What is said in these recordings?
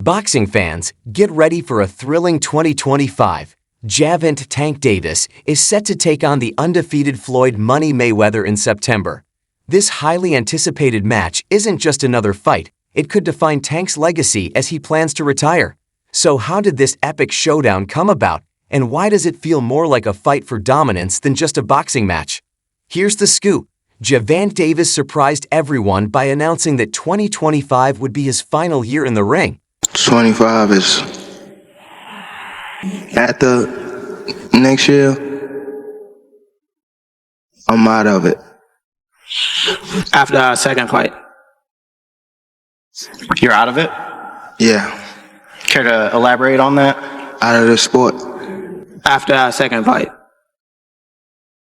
Boxing fans, get ready for a thrilling 2025. Gervonta Tank Davis is set to take on the undefeated Floyd Money Mayweather in September. This highly anticipated match isn't just another fight, it could define Tank's legacy as he plans to retire. So how did this epic showdown come about, and why does it feel more like a fight for dominance than just a boxing match? Here's the scoop. Gervonta Davis surprised everyone by announcing that 2025 would be his final year in the ring. 25 is at the next year. I'm out of it. After our second fight. You're out of it? Yeah. Care to elaborate on that? Out of the sport. After our second fight.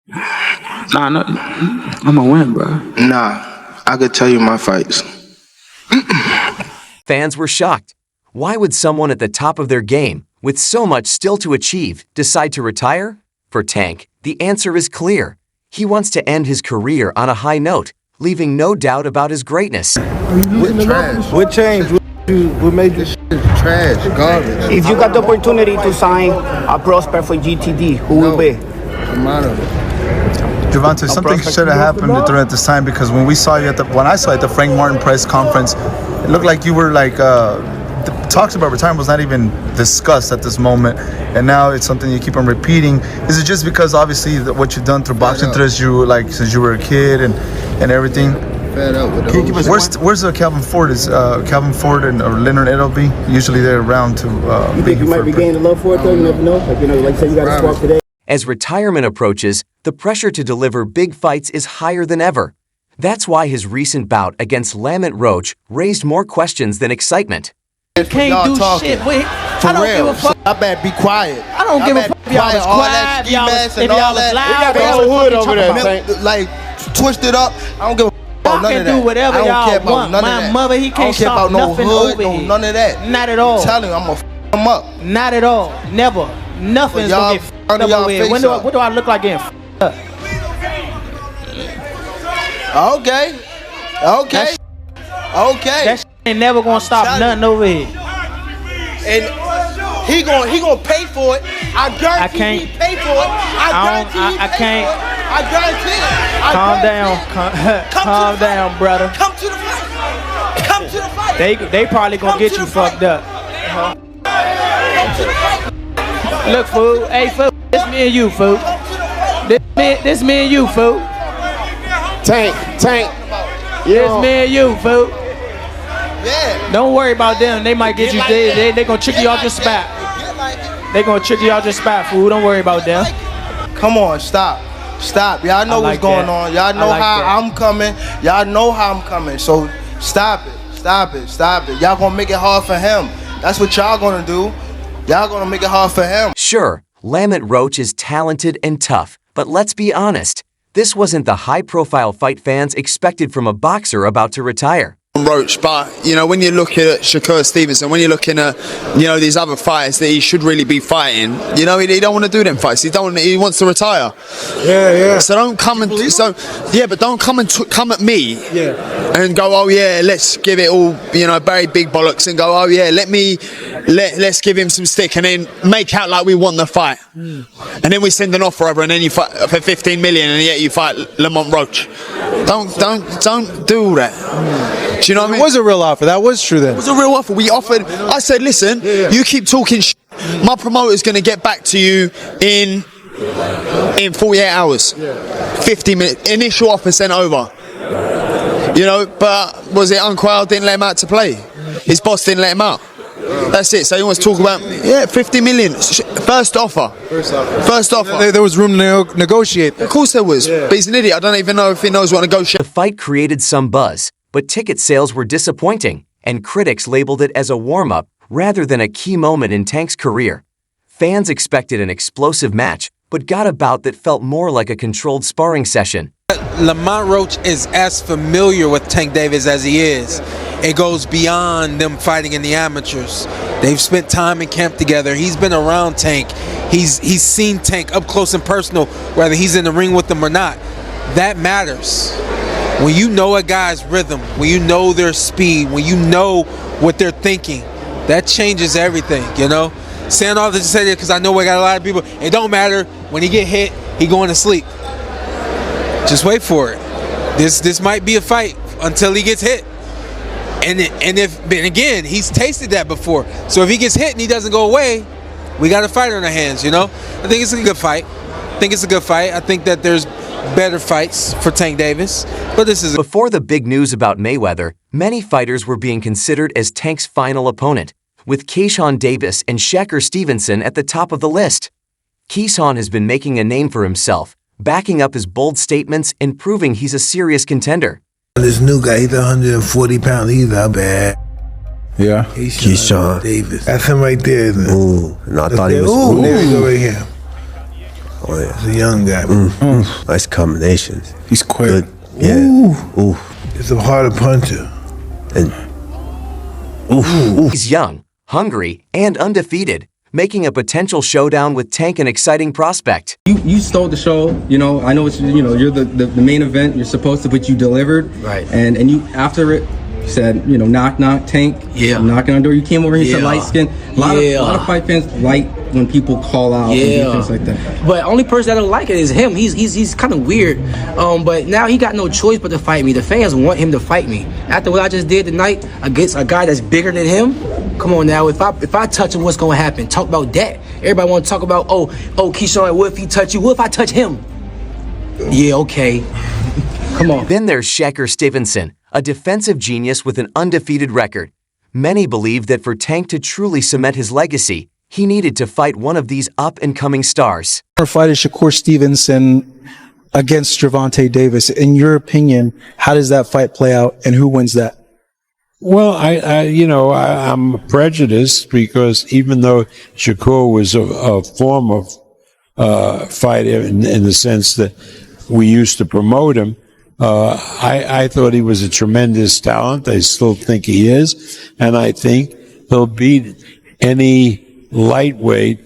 Nah, no, I'm gonna win, bro. Nah, I could tell you my fights. Fans were shocked. Why would someone at the top of their game, with so much still to achieve, decide to retire? For Tank, the answer is clear. He wants to end his career on a high note, leaving no doubt about his greatness. What changed? What made this shit trash, garbage? If you got the opportunity to sign a prospect for GTD, who will be? I'm out of it. Gervonta, something should have happened during this time, because when I saw you at the Frank Martin press conference, it looked like you were like the talks about retirement was not even discussed at this moment, and now it's something you keep on repeating. Is it just because obviously what you've done through boxing since you were a kid and everything? Fed up with the Where's Calvin Ford? Is Calvin Ford and or Leonard Edelby? Usually they're around to. You think you might be gaining love for it though? You never know. Like you said, you got to swap today. As retirement approaches, the pressure to deliver big fights is higher than ever. That's why his recent bout against Lamont Roach raised more questions than excitement. Can't do shit. I don't give a fuck. I better be quiet. I don't give a fuck if y'all was quiet, if y'all was loud. They got the whole hood over there. Like, twisted up. I don't give a fuck about none of that. I can do whatever y'all want. My mother, he can't stop nothing over here. None of that. Not at all. I'm telling you, I'm gonna f him up. Not at all. Never. Nothing's gonna get f***ed up over here. What do I look like getting f***ed up? Okay. That shit ain't never gonna stop nothing over here. And he gonna pay for it. I guarantee he pay for it. I can't. I guarantee it. Calm down. Calm down, brother. Come to the fight. Come to the fight. They probably gonna get you fucked up. Look, fool. Hey, fool. This me and you, fool. This me and you, fool. Tank. This me and you, fool. Yeah. Don't worry about them. They might get you. They gonna trick you off your spot. They gonna trick you off your spot, fool. Don't worry about them. Come on, stop. Y'all know what's going on. Y'all know how I'm coming. Y'all know how I'm coming. So stop it. Y'all gonna make it hard for him. That's what y'all gonna do. Y'all gonna make it hard for him. Sure, Lamont Roach is talented and tough, but let's be honest. This wasn't the high-profile fight fans expected from a boxer about to retire. Roach, but when you look at Shakur Stevenson, when you're looking at these other fighters that he should really be fighting, he don't want to do them fights. He wants to retire. Yeah. So don't come but don't come at me. Yeah. And go, oh yeah, let's give it all, very big bollocks, and go, oh yeah, let's give him some stick, and then make out like we won the fight. And then we send an offer over, and then you fight for 15 million, and yet you fight Lamont Roach. Don't do all that. Do you know what I mean? It was a real offer. That was true then. It was a real offer. We offered. I said, listen, you keep talking shit. My promoter's going to get back to you in 48 hours. 50 minutes. Initial offer sent over. But was it Unquell didn't let him out to play? His boss didn't let him out. That's it. So he wants to talk about 50 million. First offer. There was room to negotiate. Of course there was. But he's an idiot. I don't even know if he knows what to negotiate. The fight created some buzz, but ticket sales were disappointing, and critics labeled it as a warm-up rather than a key moment in Tank's career. Fans expected an explosive match, but got a bout that felt more like a controlled sparring session. Lamont Roach is as familiar with Tank Davis as he is. It goes beyond them fighting in the amateurs. They've spent time in camp together. He's been around Tank. He's seen Tank up close and personal, whether he's in the ring with them or not. That matters. When you know a guy's rhythm, when you know their speed, when you know what they're thinking, that changes everything, you know? Saying all this to say that because I know we got a lot of people. It don't matter. When he get hit, he going to sleep. Just wait for it. This might be a fight until he gets hit. And again, he's tasted that before. So if he gets hit and he doesn't go away, we got a fight on our hands, you know? I think it's a good fight. I think that there's better fights for Tank Davis, but this is... Before the big news about Mayweather, many fighters were being considered as Tank's final opponent, with Keyshawn Davis and Shakur Stevenson at the top of the list. Keyshawn has been making a name for himself, backing up his bold statements and proving he's a serious contender. This new guy, he's 140 pounds, he's not bad. Yeah. Keyshawn Davis. That's him right there, isn't it? Ooh, no, I thought he was... Ooh, there we go right here. Oh, yeah. He's a young guy. Nice combinations. He's quick. Good. Yeah. Ooh. It's a harder puncher. And... He's young, hungry, and undefeated, making a potential showdown with Tank an exciting prospect. You stole the show, you know. I know it's, you know, you're the main event. You're supposed to, but you delivered. Right. And you after it, you said, you know, knock knock Tank. Yeah. Knocking on the door. You came over here, said light skin. A lot of fight fans like when people call out and things like that. But only person that don't like it is him. He's kind of weird. But now he got no choice but to fight me. The fans want him to fight me. After what I just did tonight against a guy that's bigger than him, come on now. If I touch him, what's gonna happen? Talk about that. Everybody want to talk about Keyshawn. What if he touch you? What if I touch him? Yeah, okay. Come on. Then there's Shakur Stevenson, a defensive genius with an undefeated record. Many believe that for Tank to truly cement his legacy, he needed to fight one of these up-and-coming stars. Our fight is Shakur Stevenson against Gervonta Davis. In your opinion, how does that fight play out, and who wins that? Well, I'm prejudiced because even though Shakur was a form of fighter in the sense that we used to promote him, I thought he was a tremendous talent. I still think he is, and I think he'll beat any lightweight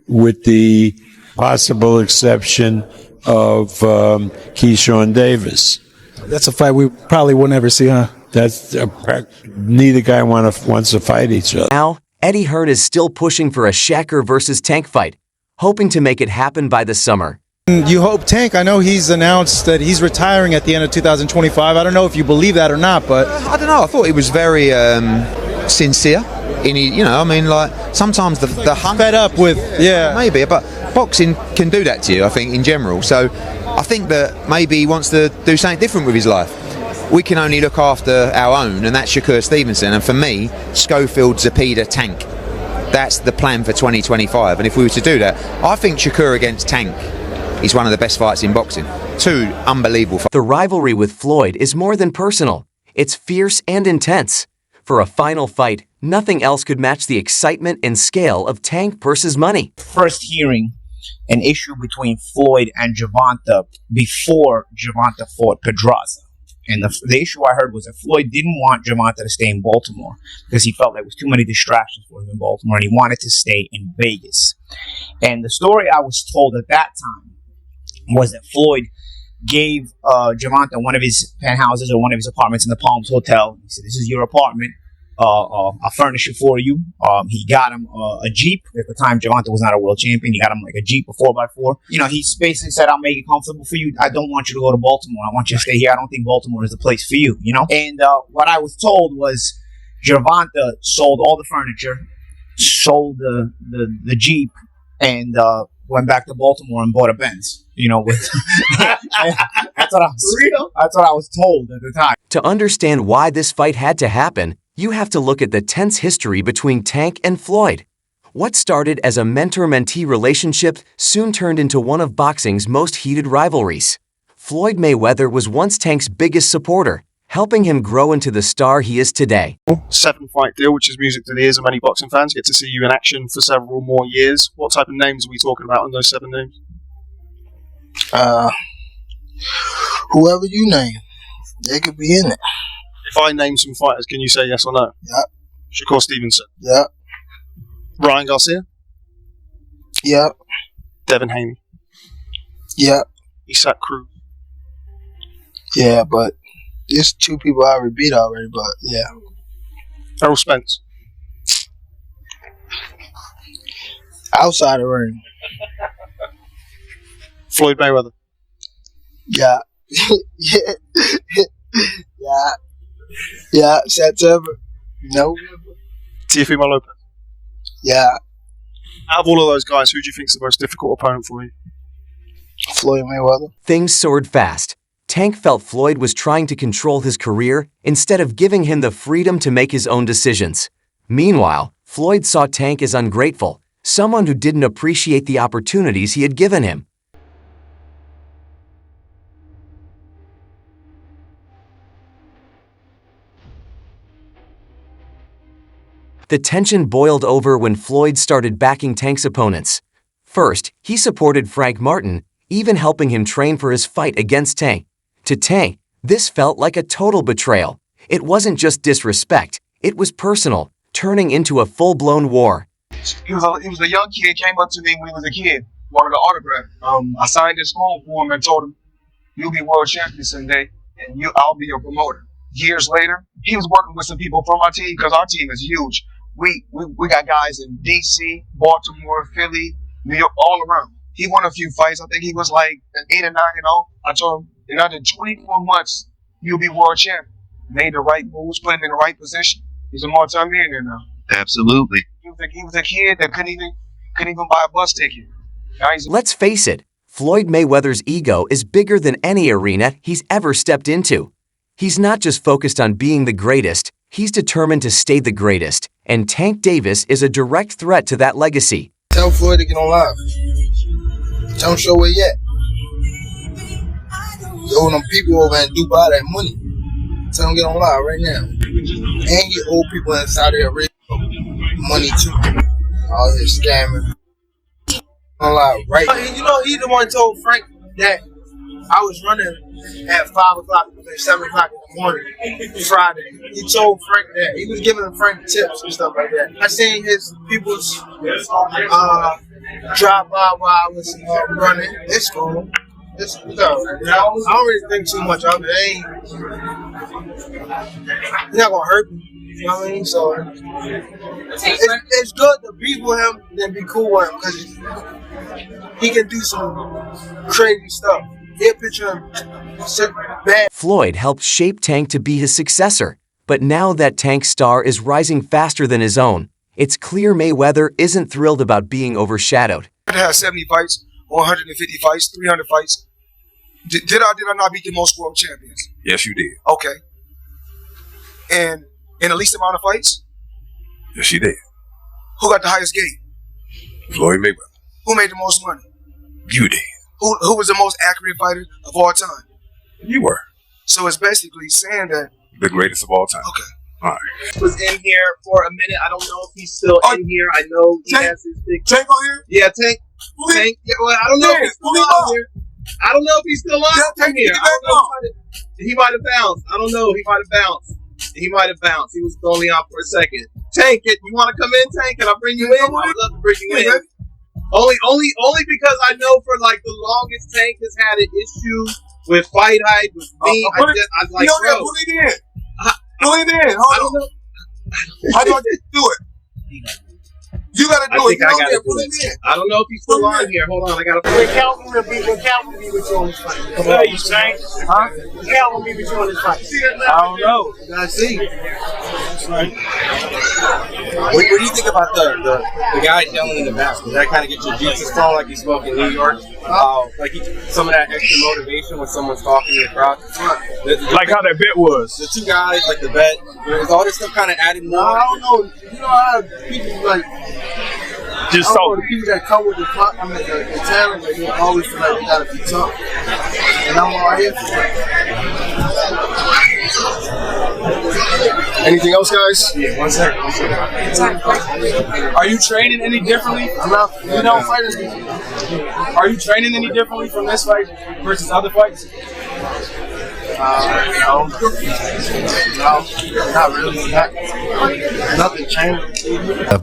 with the possible exception of Keyshawn Davis. That's a fight we probably will never see, huh? Neither guy wants to fight each other. Now, Eddie Hearn is still pushing for a Shakur versus Tank fight, hoping to make it happen by the summer. You hope Tank, I know he's announced that he's retiring at the end of 2025. I don't know if you believe that or not, but... I don't know. I thought he was very sincere. Sometimes the hunt... Fed up with, Maybe, but boxing can do that to you, I think, in general. So I think that maybe he wants to do something different with his life. We can only look after our own, and that's Shakur Stevenson. And for me, Schofield, Zepeda, Tank. That's the plan for 2025. And if we were to do that, I think Shakur against Tank is one of the best fights in boxing. Two unbelievable fights. The rivalry with Floyd is more than personal. It's fierce and intense. For a final fight, nothing else could match the excitement and scale of Tank versus Money. First hearing an issue between Floyd and Gervonta before Gervonta fought Pedraza. And the issue I heard was that Floyd didn't want Gervonta to stay in Baltimore because he felt there was too many distractions for him in Baltimore, and he wanted to stay in Vegas. And the story I was told at that time was that Floyd gave Gervonta one of his penthouses or one of his apartments in the Palms Hotel. He said, "This is your apartment. I'll furnish it for you." He got him a Jeep. At the time, Gervonta was not a world champion. He got him like a Jeep, a 4x4. You know, he basically said, "I'll make it comfortable for you. I don't want you to go to Baltimore. I want you to stay here. I don't think Baltimore is the place for you," you know? And what I was told was Gervonta sold all the furniture, sold the Jeep, and went back to Baltimore and bought a Benz. You know, with that's what I was told at the time. To understand why this fight had to happen, you have to look at the tense history between Tank and Floyd. What started as a mentor-mentee relationship soon turned into one of boxing's most heated rivalries. Floyd Mayweather was once Tank's biggest supporter, helping him grow into the star he is today. 7-fight deal, which is music to the ears of many boxing fans. Get to see you in action for several more years. What type of names are we talking about in those 7 names? Whoever you name, they could be in it. If I name some fighters, can you say yes or no? Yep. Shakur Stevenson. Yep. Ryan Garcia. Yep. Devin Haney. Yep. Isaac Cruz. Yeah, but there's 2 people I already beat already, but yeah. Errol Spence. Outside the ring. Floyd Mayweather. Yeah. Yeah. September. No. Teofimo Lopez. Yeah. Out of all of those guys, who do you think is the most difficult opponent for you? Floyd Mayweather. Things soared fast. Tank felt Floyd was trying to control his career instead of giving him the freedom to make his own decisions. Meanwhile, Floyd saw Tank as ungrateful, someone who didn't appreciate the opportunities he had given him. The tension boiled over when Floyd started backing Tank's opponents. First, he supported Frank Martin, even helping him train for his fight against Tank. To Tank, this felt like a total betrayal. It wasn't just disrespect, it was personal, turning into a full-blown war. He was a young kid, came up to me when he was a kid, wanted an autograph. I signed his phone for him and told him, "You'll be world champion someday, and I'll be your promoter." Years later, he was working with some people from our team because our team is huge. We got guys in DC, Baltimore, Philly, New York, all around. He won a few fights. I think he was like an 8 or 9-0. I told him, in under 24 months, you'll be world champion. Made the right moves, put him in the right position. He's a multi-millionaire now. Absolutely. He was a kid that couldn't even buy a bus ticket. Let's face it, Floyd Mayweather's ego is bigger than any arena he's ever stepped into. He's not just focused on being the greatest, he's determined to stay the greatest, and Tank Davis is a direct threat to that legacy. Tell Floyd to get on live. Tell him show where yet. Yo, them people over in Dubai that money. Tell him get on live right now. And get old people in Saudi Arabia money too. All here scamming. On live right now. You know, he the one told Frank that I was running at 5 o'clock, 7 o'clock in the morning, Friday. He told Frank that. He was giving Frank tips and stuff like that. I seen his people's drive by while I was running. It's cool. It's all right. I don't really think too much of it. He's not gonna hurt me. You know what I mean? So it's good to be with him than be cool with him because he can do some crazy stuff. He'll picture him bad. Floyd helped shape Tank to be his successor, but now that Tank's star is rising faster than his own, it's clear Mayweather isn't thrilled about being overshadowed. I have 70 fights, 150 fights, 300 fights. Did I not beat the most world champions? Yes, you did. Okay. And in the least amount of fights? Yes, you did. Who got the highest gate? Floyd Mayweather. Who made the most money? You did. Who was the most accurate fighter of all time? You were. So it's basically saying that the greatest of all time. Okay. All right. Was in here for a minute. I don't know if he's still in here. I know he has his big Tank on here? Yeah, Tank. Tank. Yeah, well, I don't know if he's still on here. I don't know if he's still on here. I don't know. He might have bounced. I don't know. He might have bounced. He might have bounced. He was only out for a second. Tank, you want to come in, Tank? Can I bring you in? I would love to bring you in. Only because I know for like the longest Tank has had an issue with fight hype with me. I like, bro. Put it in. Put it in. Hold on. How do I do it? You gotta do it. Put it in. I don't know if he's still on here. Hold on, I gotta put it in. Calvin will be with you on this fight. Hey, you Tank? Huh? Calvin will be with you on this fight. I don't know. You gotta see. What do you think about the guy yelling in the back? Does that kind of get your juices flowing like you spoke in New York? Some of that extra motivation when someone's talking in the crowd. Like how that bet was. The two guys, like the bet. Was all this stuff kind of adding more? I don't know. You know how people like. Just so the people that come with the talent, they always feel like they gotta be tough. And I'm all here for it. Anything else, guys? Yeah, one second. Are you training any differently? We don't fight as Are you training any differently from this fight versus other fights? No, not really. Nothing changed.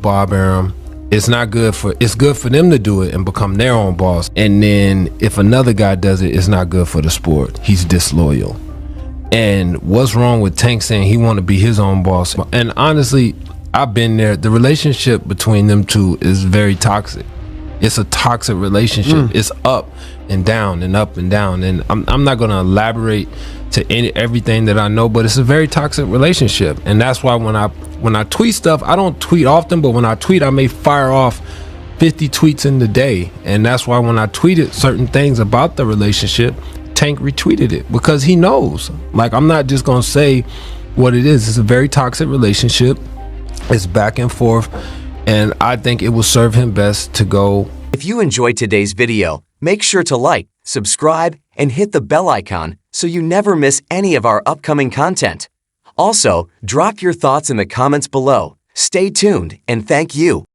Barber, it's not good for. It's good for them to do it and become their own boss. And then if another guy does it, it's not good for the sport. He's disloyal. And what's wrong with Tank saying he want to be his own boss? And honestly, I've been there. The relationship between them two is very toxic. It's a toxic relationship. It's up and down and up and down. And I'm not going to elaborate to everything that I know, but it's a very toxic relationship. And that's why when I tweet stuff, I don't tweet often, but when I tweet, I may fire off 50 tweets in the day. And that's why when I tweeted certain things about the relationship, Tank retweeted it because he knows. Like, I'm not just going to say what it is. It's a very toxic relationship. It's back and forth. And I think it will serve him best to go. If you enjoyed today's video, make sure to like, subscribe, and hit the bell icon so you never miss any of our upcoming content. Also, drop your thoughts in the comments below. Stay tuned, and thank you.